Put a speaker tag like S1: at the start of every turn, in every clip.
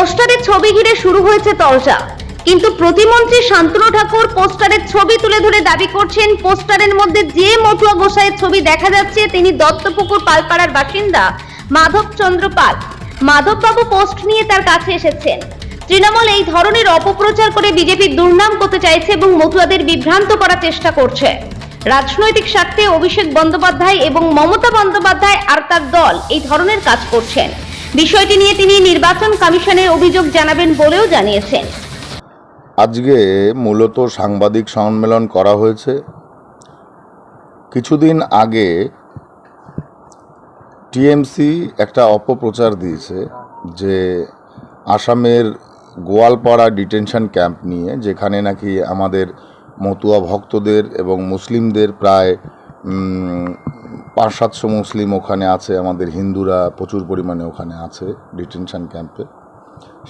S1: পোস্টারের ছবি ঘিরে শুরু হয়েছে তরজা, কিন্তু প্রতিমন্ত্রী শান্তনু ঠাকুর পোস্টারের ছবি তুলে ধরে দাবি করছেন পোস্টারের মধ্যে যে মতুয়া গোসাইয়ের ছবি দেখা যাচ্ছে তিনি দত্তপুকুর পালপাড়ার বাসিন্দা মাধব চন্দ্র পাল। মাধববাবু পোস্ট নিয়ে তার কাছে এসেছেন। তৃণমূল এই ধরনের অপপ্রচার করে বিজেপির দুর্নাম করতে চাইছে এবং মতুয়াদের বিভ্রান্ত করার চেষ্টা করছে। রাজনৈতিক স্বার্থে অভিষেক বন্দ্যোপাধ্যায় এবং মমতা বন্দ্যোপাধ্যায় আর তার দল এই ধরনের কাজ করছেন। বিষয়টি নিয়ে তিনি নির্বাচন কমিশনের অভিযোগ জানাবেন বলেও জানিয়েছেন।
S2: আজকে মূলত সাংবাদিক সম্মেলন করা হয়েছে। কিছুদিন আগে টিএমসি একটা অপপ্রচার দিয়েছে যে আসামের গোয়ালপাড়া ডিটেনশন ক্যাম্প নিয়ে, যেখানে নাকি আমাদের মতুয়া ভক্তদের এবং মুসলিমদের প্রায় 500-700 মুসলিম ওখানে আছে, আমাদের হিন্দুরা প্রচুর পরিমাণে ওখানে আছে ডিটেনশন ক্যাম্পে।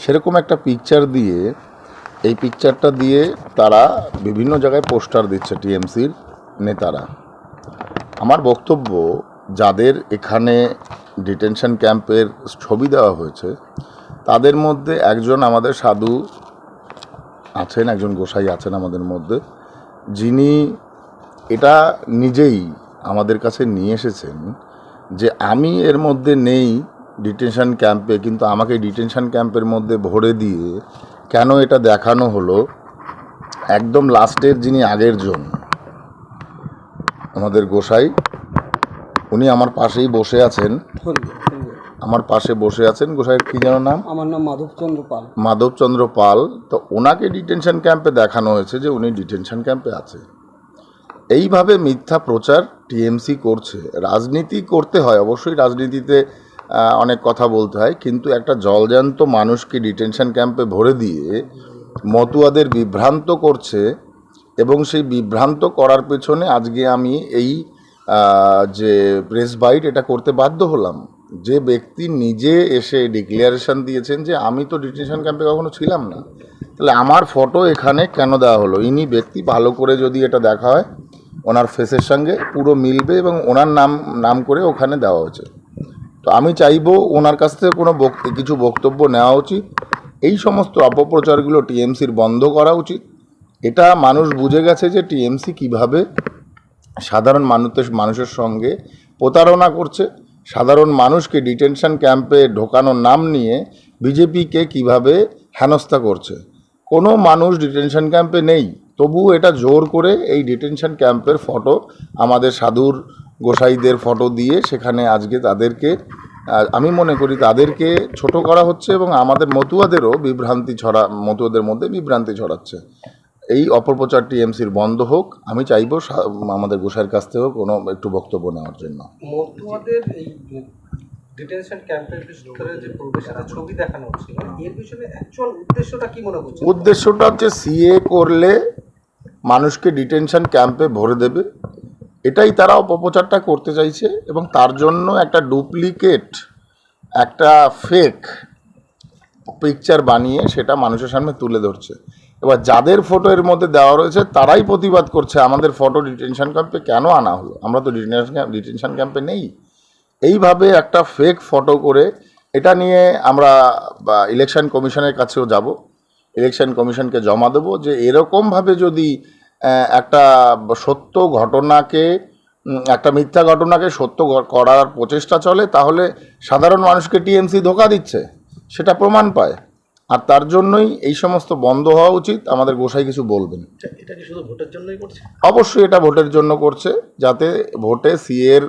S2: সেরকম একটা পিকচার দিয়ে, এই পিকচারটা দিয়ে তারা বিভিন্ন জায়গায় পোস্টার দিচ্ছে টিএমসির নেতারা। আমার বক্তব্য, যাদের এখানে ডিটেনশন ক্যাম্পের ছবি দেওয়া হয়েছে তাদের মধ্যে একজন আমাদের সাধু আছেন, একজন গোসাই আছেন আমাদের মধ্যে, যিনি এটা নিজেই আমাদের কাছে নিয়ে এসেছেন যে আমি এর মধ্যে নেই ডিটেনশন ক্যাম্পে, কিন্তু আমাকে ডিটেনশন ক্যাম্পের মধ্যে ভরে দিয়ে কেন এটা দেখানো হলো। একদম লাস্টের যিনি আগের জন আমাদের গোসাই, উনি আমার পাশেই বসে আছেন, আমার পাশে বসে আছেন। গোসাইয়ের কী যেন নাম?
S3: আমার নাম মাধবচন্দ্র পাল।
S2: মাধবচন্দ্র পাল। তো ওনাকে ডিটেনশন ক্যাম্পে দেখানো হয়েছে যে উনি ডিটেনশন ক্যাম্পে আছে। এইভাবে মিথ্যা প্রচার টিএমসি করছে। রাজনীতি করতে হয়, অবশ্যই রাজনীতিতে অনেক কথা বলতে হয়, কিন্তু একটা জলজান্ত মানুষকে ডিটেনশন ক্যাম্পে ভরে দিয়ে মতুয়াদের বিভ্রান্ত করছে। এবং সেই বিভ্রান্ত করার পেছনে আজকে আমি এই যে প্রেস বাইট এটা করতে বাধ্য হলাম। যে ব্যক্তি নিজে এসে ডিক্লারেশন দিয়েছেন যে আমি তো ডিটেনশন ক্যাম্পে কখনো ছিলাম না, তাহলে আমার ফটো এখানে কেন দেওয়া হলো? ইনি ব্যক্তি ভালো করে যদি এটা দেখা হয় ওনার ফেসের সঙ্গে পুরো মিলবে এবং ওনার নাম করে ওখানে দেওয়া হয়েছে। তো আমি চাইবো ওনার কাছ থেকে কোনো কিছু বক্তব্য নেওয়া উচিত। এই সমস্ত অপপ্রচারগুলো টিএমসির বন্ধ করা উচিত। এটা মানুষ বুঝে গেছে যে টিএমসি কিভাবে সাধারণ মানুষের সঙ্গে প্রতারণা করছে, সাধারণ মানুষকে ডিটেনশন ক্যাম্পে ঢোকানোর নাম নিয়ে বিজেপিকে কিভাবে হেনস্থা করছে। কোনো মানুষ ডিটেনশন ক্যাম্পে নেই, তবু এটা জোর করে এই ডিটেনশন ক্যাম্পের ফটো, আমাদের সাধুর গোসাইদের ফটো দিয়ে সেখানে আজকে তাদেরকে, আমি মনে করি তাদেরকে ছোট করা হচ্ছে এবং আমাদের মতুয়াদেরও মতুয়াদের মধ্যে বিভ্রান্তি ছড়াচ্ছে। এই অপপ্রচার টিএমসির বন্ধ হোক। আমি চাইবো আমাদের গোসাইয়ের কাছ থেকেও কোনো একটু বক্তব্য নেওয়ার জন্য।
S4: মতুয়াদের এই ডিটেনশন ক্যাম্পের ভিতরে যে প্রবেশের ছবি দেখানো হচ্ছে, এর পিছনে অ্যাকচুয়াল উদ্দেশ্যটা কি মনে করছেন?
S2: উদ্দেশ্যটা হচ্ছে সিএ করলে মানুষকে ডিটেনশন ক্যাম্পে ভরে দেবে, এটাই তারা অপপ্রচারটা করতে চাইছে। এবং তার জন্য একটা ডুপ্লিকেট, একটা ফেক পিকচার বানিয়ে সেটা মানুষের সামনে তুলে ধরছে। এবার যাদের ফটো এর মধ্যে দেওয়া রয়েছে তারাই প্রতিবাদ করছে আমাদের ফটো ডিটেনশন ক্যাম্পে কেন আনা হলো, আমরা তো ডিটেনশন ক্যাম্পে নেই। এইভাবে একটা ফেক ফটো করে এটা নিয়ে আমরা ইলেকশন কমিশনের কাছেও যাব, ইলেকশন কমিশনকে জমা দেবো যে এরকমভাবে যদি একটা সত্য ঘটনাকে, একটা মিথ্যা ঘটনাকে সত্য করার প্রচেষ্টা চলে, তাহলে সাধারণ মানুষকে টিএমসি ধোঁকা দিচ্ছে সেটা প্রমাণ পায়। আর তার জন্যই এই সমস্ত বন্ধ হওয়া উচিত। আমাদের গোসাই কিছু বলবেন।
S4: এটা কি শুধু ভোটের জন্যই করছে?
S2: অবশ্যই এটা ভোটের জন্য করছে, যাতে ভোটে সিএর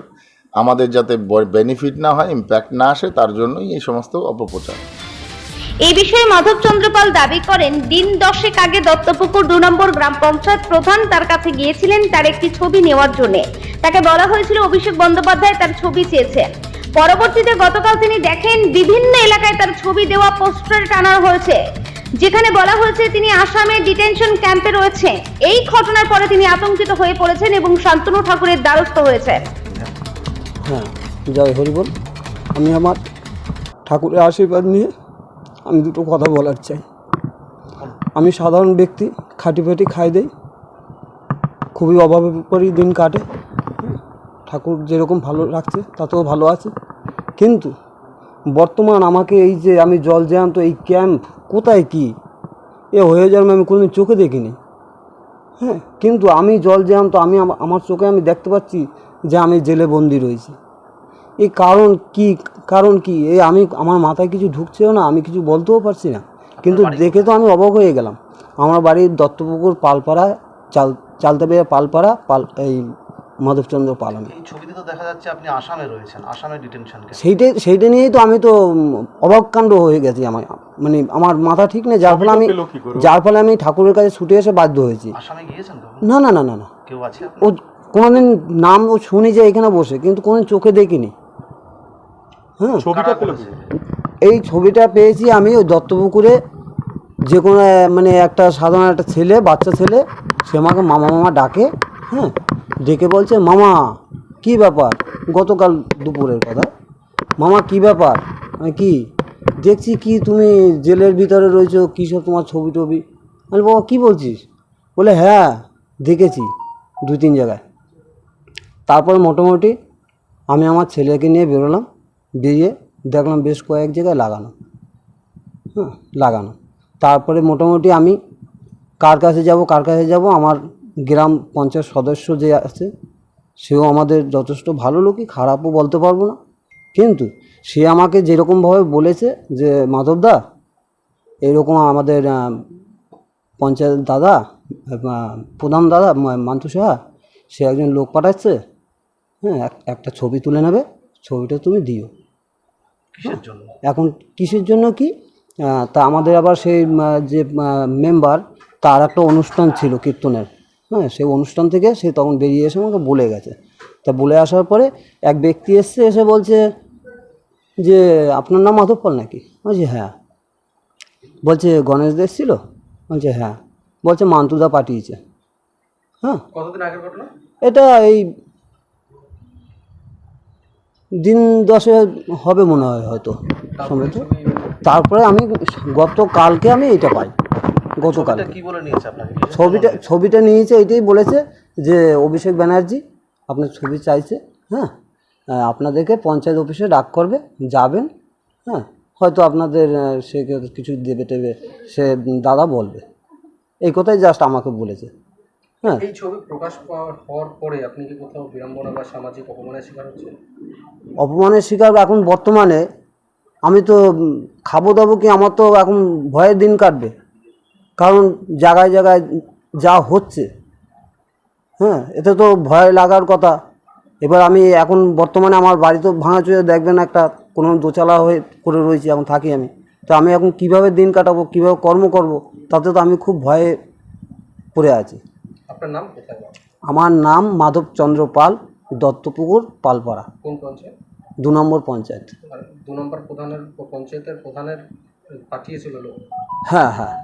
S2: আমাদের যাতে বেনিফিট না হয়, ইম্প্যাক্ট না আসে, তার জন্যই এই সমস্ত অপপ্রচার।
S1: এই বিষয়ে মাধব চন্দ্র পাল দাবি করেন, দিন 10 আগে দত্তপুকুর 2 নম্বর গ্রাম পঞ্চায়েত প্রধান তার কাছে গিয়েছিলেন তার একটি ছবি নেওয়ার জন্য। তাকে বলা হয়েছিল অভিষেক বন্দ্যোপাধ্যায় তার ছবি চেয়েছেন। পরবর্তীতে গতকাল তিনি দেখেন বিভিন্ন এলাকায় তার ছবি দেওয়া পোস্টার টানানো হয়েছে, যেখানে বলা হয়েছে তিনি আসামে ডিটেনশন ক্যাম্পে রয়েছেন। এই ঘটনার পরে তিনি আতঙ্কিত হয়ে পড়েছেন এবং শান্তনু ঠাকুরের দ্বারস্থ হয়েছেন।
S3: হ্যাঁ, জয় হরিবল। আমি আমার ঠাকুরের আশীর্বাদ নিয়ে আমি দুটো কথা বলার চাই। আমি সাধারণ ব্যক্তি, খাটিফাটি খাই দেই, খুবই অভাবের উপরই দিন কাটে। ঠাকুর যেরকম ভালো রাখছে তাতেও ভালো আছে, কিন্তু বর্তমান আমাকে এই যে আমি জল জ্যান্ত এই ক্যাম্প কোথায় কি এ হয়ে যাওয়ার আমি কোনোদিন চোখে দেখিনি। হ্যাঁ, কিন্তু আমি জল জ্যান্ত আমি আমার চোখে আমি দেখতে পাচ্ছি যে আমি জেলে বন্দি রয়েছি। এই কারণ কি এই আমার মাথায় কিছু ঢুকছেও না, আমি কিছু বলতেও পারছি না, কিন্তু দেখে তো আমি অবাক হয়ে গেলাম। আমার বাড়ির দত্তপুকুর পালপাড়া, চালতাবিয়া পালপাড়া, এই মাধবচন্দ্র পাল। আমি
S5: এই ছবিতে তো দেখা যাচ্ছে আপনি আসামে রয়েছেন, আসামে ডিটেনশন ক্যাম্প।
S3: সেইটা নিয়েই তো আমি তো অবাক কাণ্ড হয়ে গেছি। মানে আমার মাথা ঠিক নেই, যার ফলে আমি ঠাকুরের কাছে ছুটে এসে বাধ্য হয়েছি।
S5: আসামে গিয়েছেন কখন?
S3: না না না না না,
S5: কেউ আছে
S3: ও কোনোদিন নাম ও শুনি যে এখানে বসে, কিন্তু কোনোদিন চোখে দেখিনি। হ্যাঁ, এই ছবিটা পেয়েছি আমি ওই দত্তপুকুরে। যে কোনো মানে একটা সাধারণ একটা ছেলে, বাচ্চা ছেলে, সে আমাকে মামা মামা ডাকে। হ্যাঁ, ডেকে বলছে, মামা কি ব্যাপার, গতকাল দুপুরের কথা, মামা কি ব্যাপার, আমি কি দেখছি কি তুমি জেলের ভিতরে রয়েছো, কী সব তোমার ছবি টবি। আমি বাবা কী বলছিস, বলে হ্যাঁ দেখেছি 2-3 জায়গায়। তারপর মোটামুটি আমি আমার ছেলেকে নিয়ে বেরোলাম, বেরিয়ে দেখলাম বেশ কয়েক জায়গায় লাগানো। তারপরে মোটামুটি আমি কার কাছে যাব, আমার গ্রাম পঞ্চায়েত সদস্য যে আছে সেও আমাদের যথেষ্ট ভালো লোকই, খারাপও বলতে পারবো না, কিন্তু সে আমাকে যেরকমভাবে বলেছে যে মাধবদা এইরকম আমাদের পঞ্চায়েত দাদা, প্রধান দাদা মান্তু সাহা, সে একজন লোক পাঠাচ্ছে, হ্যাঁ একটা ছবি তুলে নেবে, ছবিটা তুমি দিও।
S5: কিসের জন্য?
S3: এখন কিসের জন্য কি, তা আমাদের আবার সেই যে মেম্বার, তার একটা অনুষ্ঠান ছিল কীর্তনের। হ্যাঁ, সেই অনুষ্ঠান থেকে সে তখন বেরিয়ে এসে আমাকে বলে গেছে। তা বলে আসার পরে এক ব্যক্তি এসে বলছে যে আপনার নাম মাধব পাল নাকি? বলছি হ্যাঁ। বলছে গণেশ দে ছিল? বলছে হ্যাঁ। বলছে মান্তুদা পাঠিয়েছে। হ্যাঁ,
S4: কতদিন আগের ঘটনা?
S3: এটা এই দিন 10 হবে মনে হয় হয়তো সম্ভবত। তারপরে আমি গতকালকে আমি এটা পাই, গতকাল
S5: কি বলে নিয়েছে আপনাকে?
S3: ছবিটা নিয়েছে, এইটাই বলেছে যে অভিষেক ব্যানার্জি আপনার ছবি চাইছে। হ্যাঁ, আপনাদেরকে পঞ্চায়েত অফিসে ডাক করবে, যাবেন। হ্যাঁ, হয়তো আপনাদের সে কিছু দেবে টেবে, সে দাদা বলবে, এই কথাই জাস্ট আমাকে বলেছে। হ্যাঁ,
S4: এই ছবি প্রকাশ হওয়ার পরে আপনি কি কোথাও বিড়ম্বনা বা সামাজিক অপমানের শিকার হচ্ছেন?
S3: অপমানের শিকার এখন বর্তমানে আমি তো খাবো দাবো কি, আমার তো এখন ভয়ের দিন কাটবে, কারণ জায়গায় জায়গায় যা হচ্ছে। হ্যাঁ, এতে তো ভয় লাগার কথা। এবার আমি এখন বর্তমানে আমার বাড়ি তো ভাঙাচুরে, দেখবেন একটা কোনো দোতলা হয়ে করে রয়েছি, এখন থাকি আমি। তো আমি এখন কিভাবে দিন কাটাবো, কীভাবে কর্ম করব, তাতে তো আমি খুব ভয়ে পড়ে আছি।
S4: আপনার নাম কোথায়?
S3: আমার নাম মাধবচন্দ্র পাল, দত্তপুকুর পালপাড়া,
S4: কোন পঞ্চায়েত?
S3: 2 নম্বর পঞ্চায়েত।
S4: 2 নম্বর পঞ্চায়েতের প্রধানের পাঠিয়েছিল লোক?
S3: হ্যাঁ হ্যাঁ।